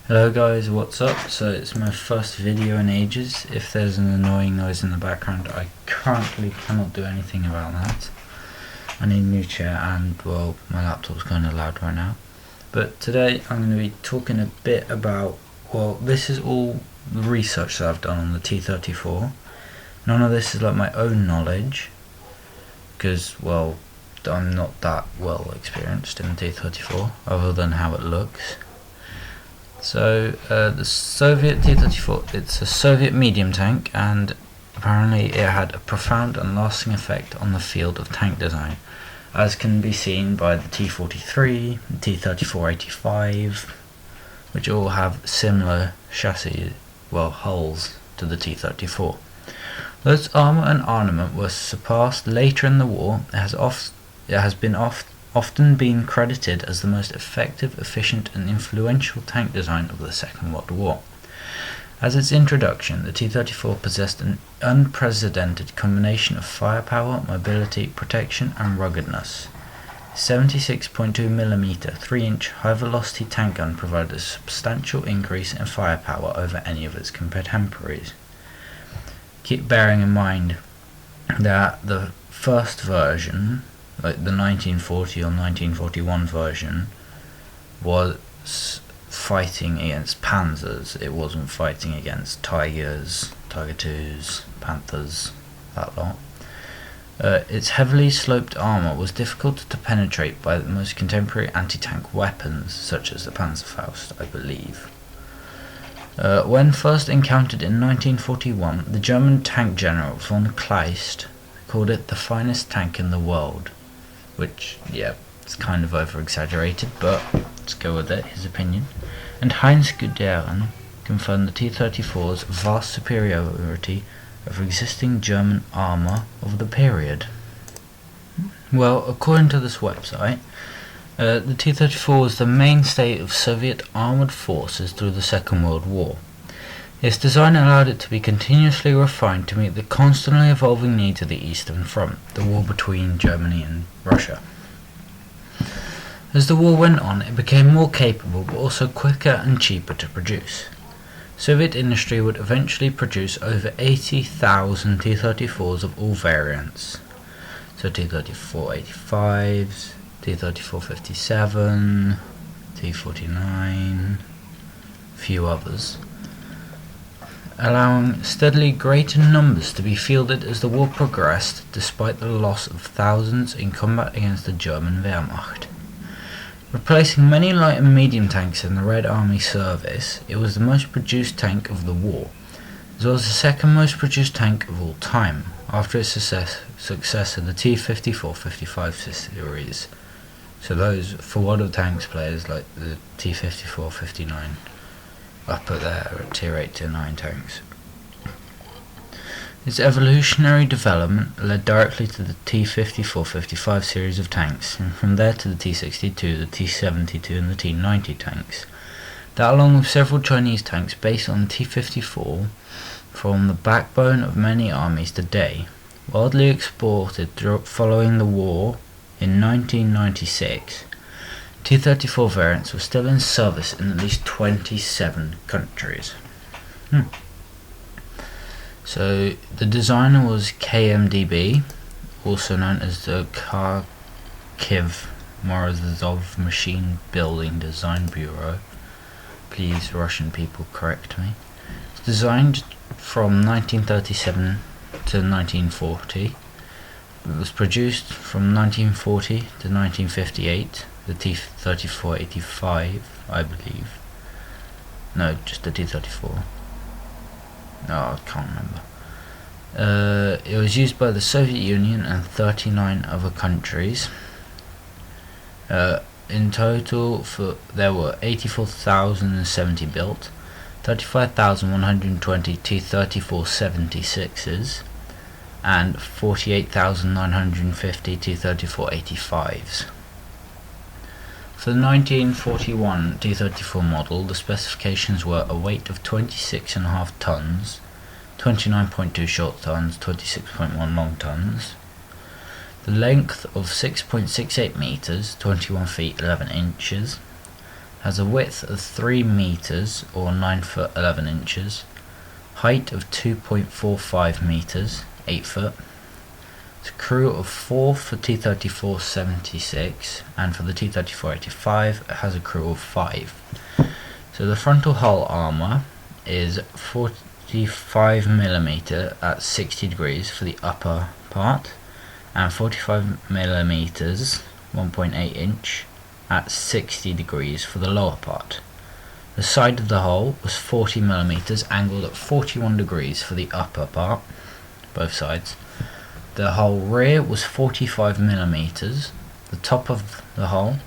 Hello guys, what's up? So it's my first video in ages. If there's an annoying noise in the background, I currently cannot do anything about that. I need a new chair and, well, my laptop's kind of loud right now. But today I'm going to be talking a bit about, well, this is all the research that I've done on the T-34. None of this is like my own knowledge, because, well, I'm not that well experienced in the T-34, other than how it looks. So the Soviet T-34, it's a Soviet medium tank, and apparently it had a profound and lasting effect on the field of tank design, as can be seen by the T-43, the T-34-85, which all have similar chassis, well, hulls to the T-34. Those armour and armament were surpassed later in the war. It has often been credited as the most effective, efficient and influential tank design of the Second World War. As its introduction, the T-34 possessed an unprecedented combination of firepower, mobility, protection and ruggedness. 76.2mm 3-inch high-velocity tank gun provided a substantial increase in firepower over any of its contemporaries. Keep bearing in mind that the first version, like the 1940 or 1941 version, was fighting against Panzers. It wasn't fighting against Tigers, Tiger IIs, Panthers, that lot. Its heavily sloped armour was difficult to penetrate by the most contemporary anti-tank weapons, such as the Panzerfaust, I believe. When first encountered in 1941, the German tank general von Kleist called it the finest tank in the world. Which, yeah, it's kind of over-exaggerated, but let's go with it, his opinion. And Heinz Guderian confirmed the T-34's vast superiority over existing German armour of the period. Well, according to this website, the T-34 was the mainstay of Soviet armoured forces through the Second World War. Its design allowed it to be continuously refined to meet the constantly evolving needs of the Eastern Front, the war between Germany and Russia. As the war went on, it became more capable but also quicker and cheaper to produce. Soviet industry would eventually produce over 80,000 T-34s of all variants. So T-34-85s, T-34-57, T-49, a few others, allowing steadily greater numbers to be fielded as the war progressed, despite the loss of thousands in combat against the German Wehrmacht. Replacing many light and medium tanks in the Red Army service, it was the most produced tank of the war, as well as the second most produced tank of all time, after its successor the T-54-55 series. So those, for World of Tanks players, like the T-54-59, up at there at tier 8 to 9 tanks. Its evolutionary development led directly to the T-54-55 series of tanks, and from there to the T-62, the T-72 and the T-90 tanks. That, along with several Chinese tanks based on the T-54, form the backbone of many armies today. Widely exported following the war in 1996, T-34 variants were still in service in at least 27 countries. So the designer was KMDB, also known as the Kharkiv Morozov Machine Building Design Bureau. Please, Russian people, correct me. It's designed from 1937 to 1940. It was produced from 1940 to 1958. The T-34-85, I believe. No, just the T-34. No, I can't remember. It was used by the Soviet Union and 39 other countries. In total, there were 84,070 built, 35,120 T-34-76s, and 48,950 T-34-85s. For the 1941 T-34 model, the specifications were a weight of 26.5 tons, 29.2 short tons, 26.1 long tons, the length of 6.68 meters, 21 feet 11 inches, has a width of 3 meters or 9 foot 11 inches, height of 2.45 meters, 8 foot. It's a crew of 4 for T-34-76, and for the T-34-85 it has a crew of 5. So the frontal hull armour is 45mm at 60 degrees for the upper part, and 45mm 1.8 inch at 60 degrees for the lower part. The side of the hull was 40mm angled at 41 degrees for the upper part, both sides. The hull rear was 45mm. The top of the hull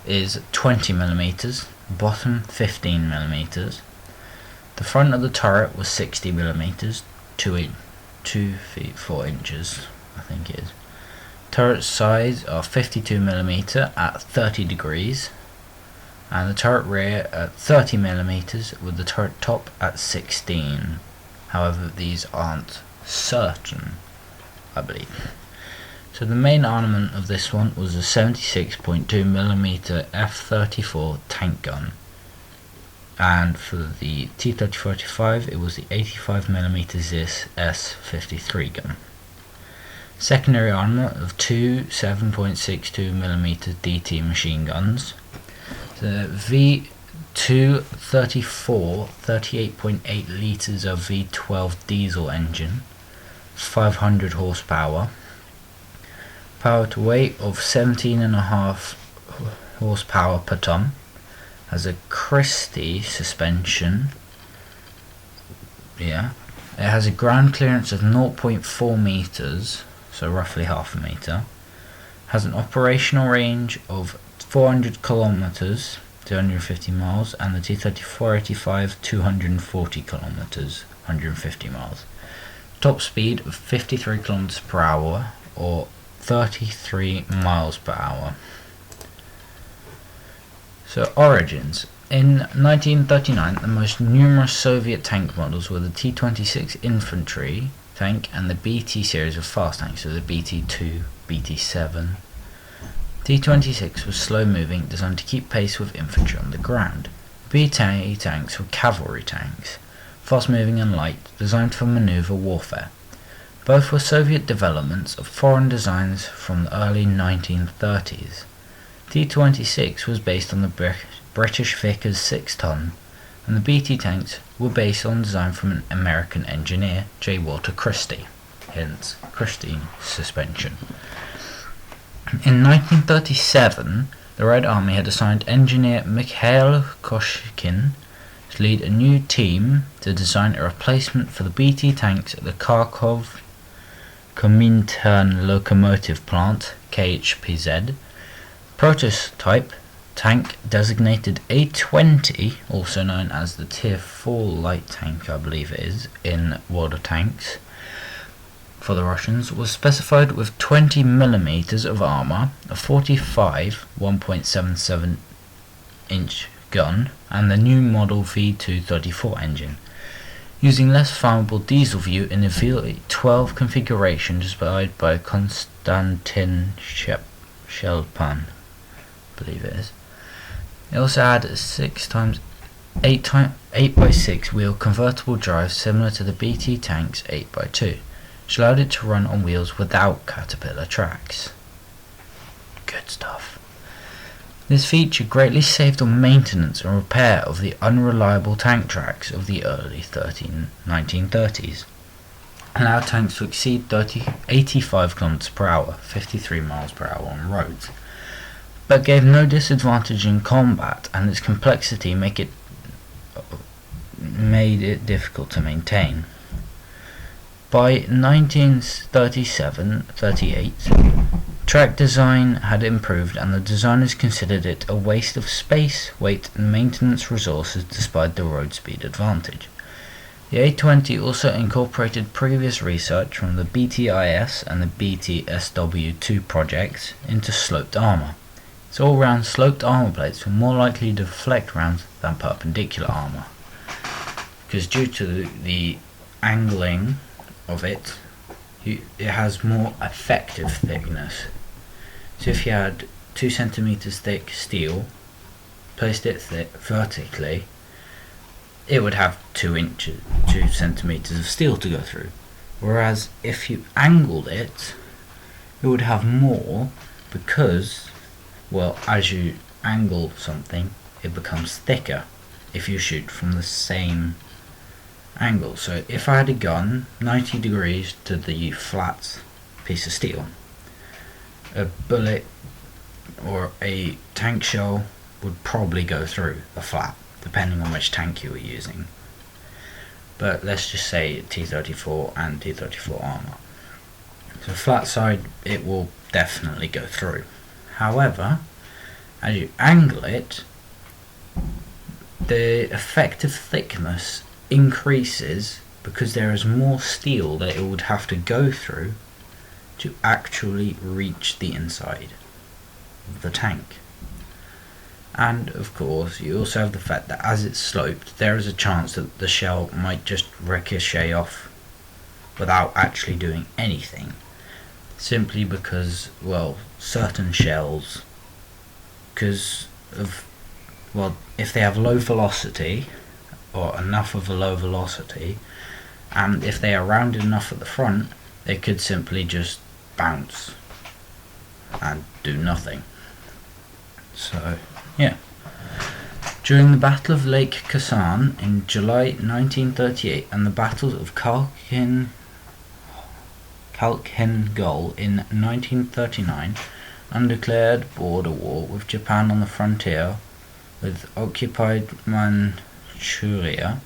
is 20mm, bottom 15mm. The front of the turret was 60mm, 2 feet 4 inches, I think it is. Turret sides are 52mm at 30 degrees, and the turret rear at 30mm with the turret top at 16. However, these aren't certain, I believe. So the main armament of this one was a 76.2mm F-34 tank gun, and for the T-34-85 it was the 85mm Zeiss S-53 gun. Secondary armament of two 7.62mm DT machine guns. The V234 38.8 litres of V12 diesel engine, 500 horsepower. Power to weight of 17.5 horsepower per ton. Has a Christie suspension. It has a ground clearance of 0.4 meters, so roughly half a meter. Has an operational range of 400 kilometers, 250 miles, and the T-34-85 240 kilometers, 150 miles. Top speed of 53 kilometers per hour or 33 miles per hour. So origins. In 1939, the most numerous Soviet tank models were the T-26 infantry tank and the BT series of fast tanks, so the BT-2, BT-7. T-26 was slow moving, designed to keep pace with infantry on the ground. BT tanks were cavalry tanks, fast moving and light, designed for maneuver warfare. Both were Soviet developments of foreign designs from the early 1930s. T-26 was based on the British Vickers 6-ton, and the BT tanks were based on design from an American engineer, J. Walter Christie, hence Christie suspension. In 1937, the Red Army had assigned engineer Mikhail Koshkin to lead a new team to design a replacement for the BT tanks at the Kharkov Komintern Locomotive Plant, KHPZ. Prototype tank designated A-20, also known as the Tier 4 light tank, I believe it is, in World of Tanks, for the Russians, was specified with 20mm of armour, a 45 1.77 inch gun, and the new model V234 engine, using less flammable diesel fuel in the V12 configuration designed by Konstantin Shelpan, I believe it is. It also had a 8x6 wheel convertible drive similar to the BT tank's 8x2, which allowed it to run on wheels without Caterpillar tracks. Good stuff. This feature greatly saved on maintenance and repair of the unreliable tank tracks of the early 1930s. Allowed tanks to exceed 85 km per hour, 53 miles per hour on roads, but gave no disadvantage in combat, and its complexity made it difficult to maintain. By 1937-38, track design had improved, and the designers considered it a waste of space, weight and maintenance resources despite the road speed advantage. The A-20 also incorporated previous research from the BTIS and the BTSW-2 projects into sloped armour. Its all-round sloped armour plates were more likely to deflect rounds than perpendicular armour, because due to the angling of it, it has more effective thickness. So if you had 2 centimeters thick steel placed it vertically, it would have 2 centimeters of steel to go through. Whereas if you angled it, it would have more, because, well, as you angle something, it becomes thicker if you shoot from the same angle. So if I had a gun 90 degrees to the flat piece of steel, a bullet or a tank shell would probably go through a flat, depending on which tank you were using. But let's just say T-34 and T-34 armor. So flat side, it will definitely go through. However, as you angle it, the effective thickness increases because there is more steel that it would have to go through to actually reach the inside of the tank. And of course, you also have the fact that as it's sloped, there is a chance that the shell might just ricochet off without actually doing anything, simply because, well, certain shells, because of, well, if they have low velocity, or enough of a low velocity, and if they are rounded enough at the front, they could simply just bounce and do nothing. So, yeah. During the Battle of Lake Khasan in July 1938 and the battles of Khalkhin Gol in 1939, undeclared border war with Japan on the frontier with occupied Manchuria,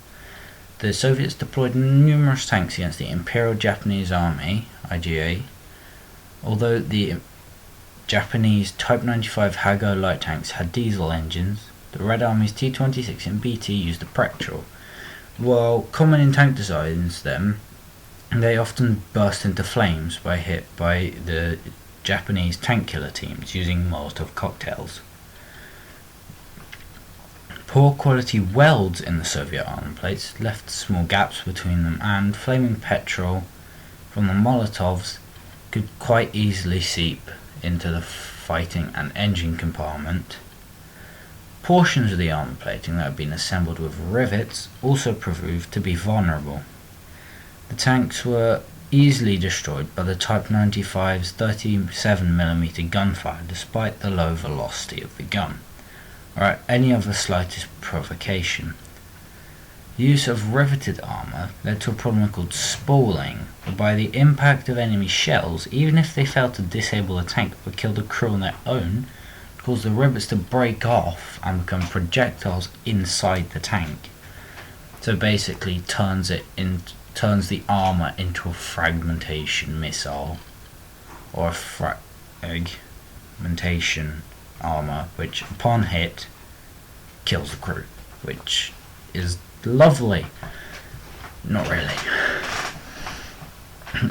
the Soviets deployed numerous tanks against the Imperial Japanese Army, IJA. Although the Japanese Type 95 Hago light tanks had diesel engines, the Red Army's T-26 and BT used a petrol. While common in tank designs, they often burst into flames by hit by the Japanese tank killer teams using Molotov cocktails. Poor quality welds in the Soviet armor plates left small gaps between them, and flaming petrol from the Molotovs could quite easily seep into the fighting and engine compartment. Portions of the armor plating that had been assembled with rivets also proved to be vulnerable. The tanks were easily destroyed by the Type 95's 37mm gunfire despite the low velocity of the gun, or at any of the slightest provocation. The use of riveted armor led to a problem called spalling, whereby the impact of enemy shells, even if they failed to disable a tank but killed a crew on their own, caused the rivets to break off and become projectiles inside the tank. So basically turns the armor into a fragmentation missile, or a fragmentation armor, which upon hit kills the crew, which is lovely. Not really.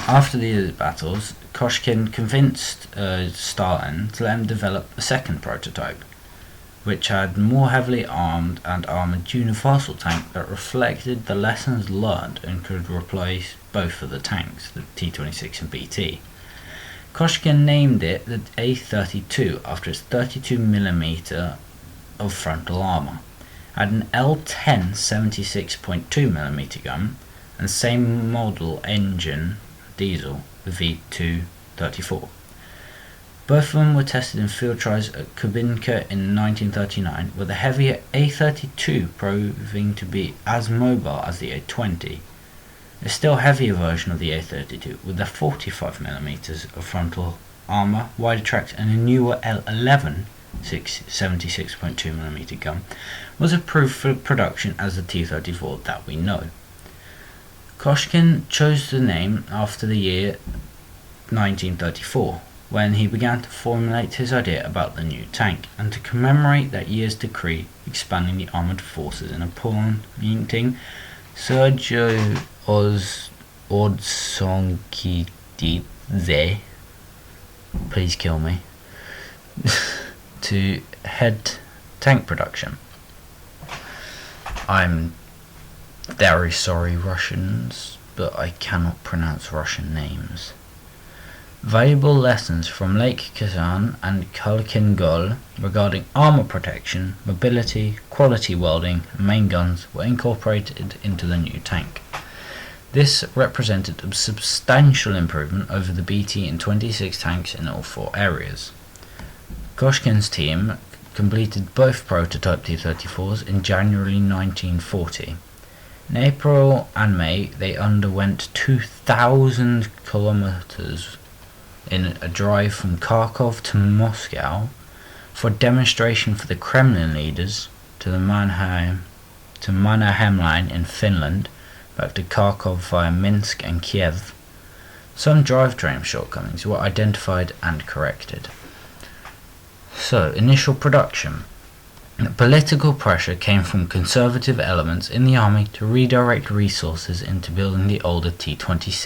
After these battles, Koshkin convinced Stalin to let him develop a second prototype, which had more heavily armed and armoured universal tank that reflected the lessons learned and could replace both of the tanks, the T-26 and BT. Koshkin named it the A-32 after its 32mm of frontal armour, had an L-10 76.2mm gun, and same model engine, diesel, the V234. Both of them were tested in field trials at Kubinka in 1939, with the heavier A-32 proving to be as mobile as the A-20. A still heavier version of the A-32, with the 45mm of frontal armour, wider tracks, and a newer L-11 76.2mm gun, was approved for production as the T-34 that we know. Koshkin chose the name after the year 1934, when he began to formulate his idea about the new tank, and to commemorate that year's decree expanding the armoured forces and appointing Sergei Ordzhonikidze, please kill me, to head tank production. I'm very sorry, Russians, but I cannot pronounce Russian names. Valuable lessons from Lake Kazan and Khalkhin Gol regarding armor protection, mobility, quality welding, and main guns were incorporated into the new tank. This represented a substantial improvement over the BT and 26 tanks in all 4 areas. Goshkin's team completed both prototype T-34s in January 1940. In April and May, they underwent 2,000 kilometers in a drive from Kharkov to Moscow for a demonstration for the Kremlin leaders, to the Mannerheim line in Finland, back to Kharkov via Minsk and Kiev. Some drivetrain shortcomings were identified and corrected. So, initial production. Political pressure came from conservative elements in the army to redirect resources into building the older T-26